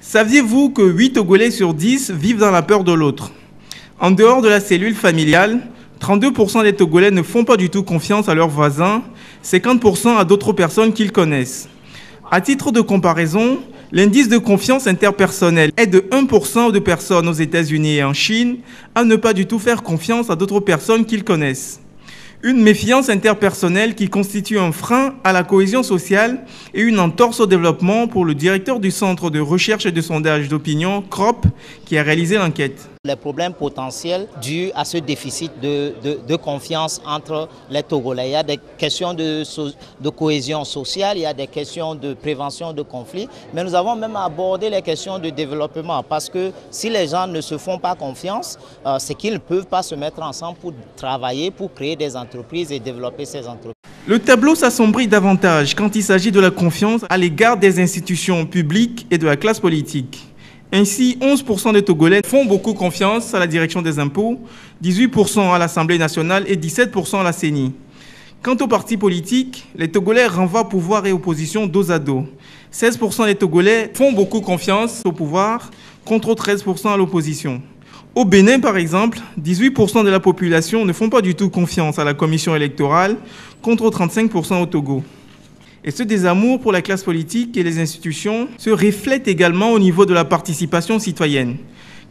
Saviez-vous que 8 Togolais sur 10 vivent dans la peur de l'autre? En dehors de la cellule familiale, 32% des Togolais ne font pas du tout confiance à leurs voisins, 50% à d'autres personnes qu'ils connaissent. À titre de comparaison, l'indice de confiance interpersonnelle est de 1% de personnes aux États-Unis et en Chine à ne pas du tout faire confiance à d'autres personnes qu'ils connaissent. Une méfiance interpersonnelle qui constitue un frein à la cohésion sociale et une entorse au développement pour le directeur du Centre de recherche et de sondage d'opinion, CROP, qui a réalisé l'enquête. Les problèmes potentiels dus à ce déficit de confiance entre les Togolais. Il y a des questions de cohésion sociale, il y a des questions de prévention de conflits, mais nous avons même abordé les questions de développement parce que si les gens ne se font pas confiance, c'est qu'ils ne peuvent pas se mettre ensemble pour travailler, pour créer des entreprises et développer ces entreprises. Le tableau s'assombrit davantage quand il s'agit de la confiance à l'égard des institutions publiques et de la classe politique. Ainsi, 11% des Togolais font beaucoup confiance à la direction des impôts, 18% à l'Assemblée nationale et 17% à la CENI. Quant aux partis politiques, les Togolais renvoient pouvoir et opposition dos à dos. 16% des Togolais font beaucoup confiance au pouvoir, contre 13% à l'opposition. Au Bénin, par exemple, 18% de la population ne font pas du tout confiance à la commission électorale, contre 35% au Togo. Et ce désamour pour la classe politique et les institutions se reflète également au niveau de la participation citoyenne.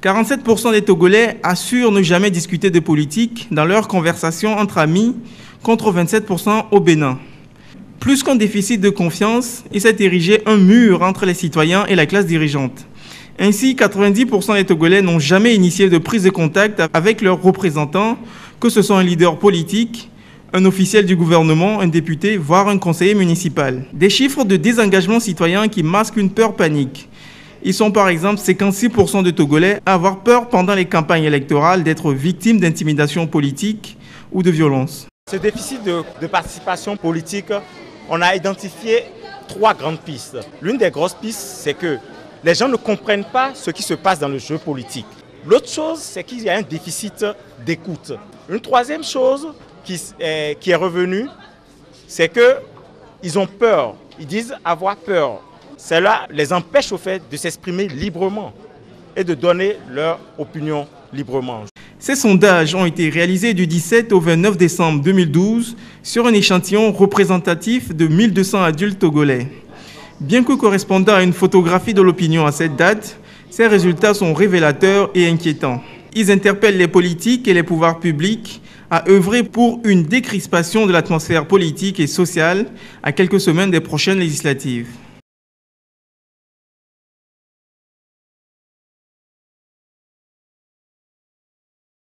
47% des Togolais assurent ne jamais discuter de politique dans leurs conversations entre amis, contre 27% au Bénin. Plus qu'un déficit de confiance, il s'est érigé un mur entre les citoyens et la classe dirigeante. Ainsi, 90% des Togolais n'ont jamais initié de prise de contact avec leurs représentants, que ce soit un leader politique, un officiel du gouvernement, un député, voire un conseiller municipal. Des chiffres de désengagement citoyen qui masquent une peur panique. Ils sont par exemple 56% de Togolais à avoir peur pendant les campagnes électorales d'être victimes d'intimidation politique ou de violence. Ce déficit de participation politique, on a identifié 3 grandes pistes. L'une des grosses pistes, c'est que les gens ne comprennent pas ce qui se passe dans le jeu politique. L'autre chose, c'est qu'il y a un déficit d'écoute. Une troisième chose qui est revenue, c'est qu'ils ont peur. Ils disent avoir peur. Cela les empêche au fait de s'exprimer librement et de donner leur opinion librement. Ces sondages ont été réalisés du 17 au 29 décembre 2012 sur un échantillon représentatif de 1200 adultes togolais. Bien que correspondant à une photographie de l'opinion à cette date, ces résultats sont révélateurs et inquiétants. Ils interpellent les politiques et les pouvoirs publics à œuvrer pour une décrispation de l'atmosphère politique et sociale à quelques semaines des prochaines législatives.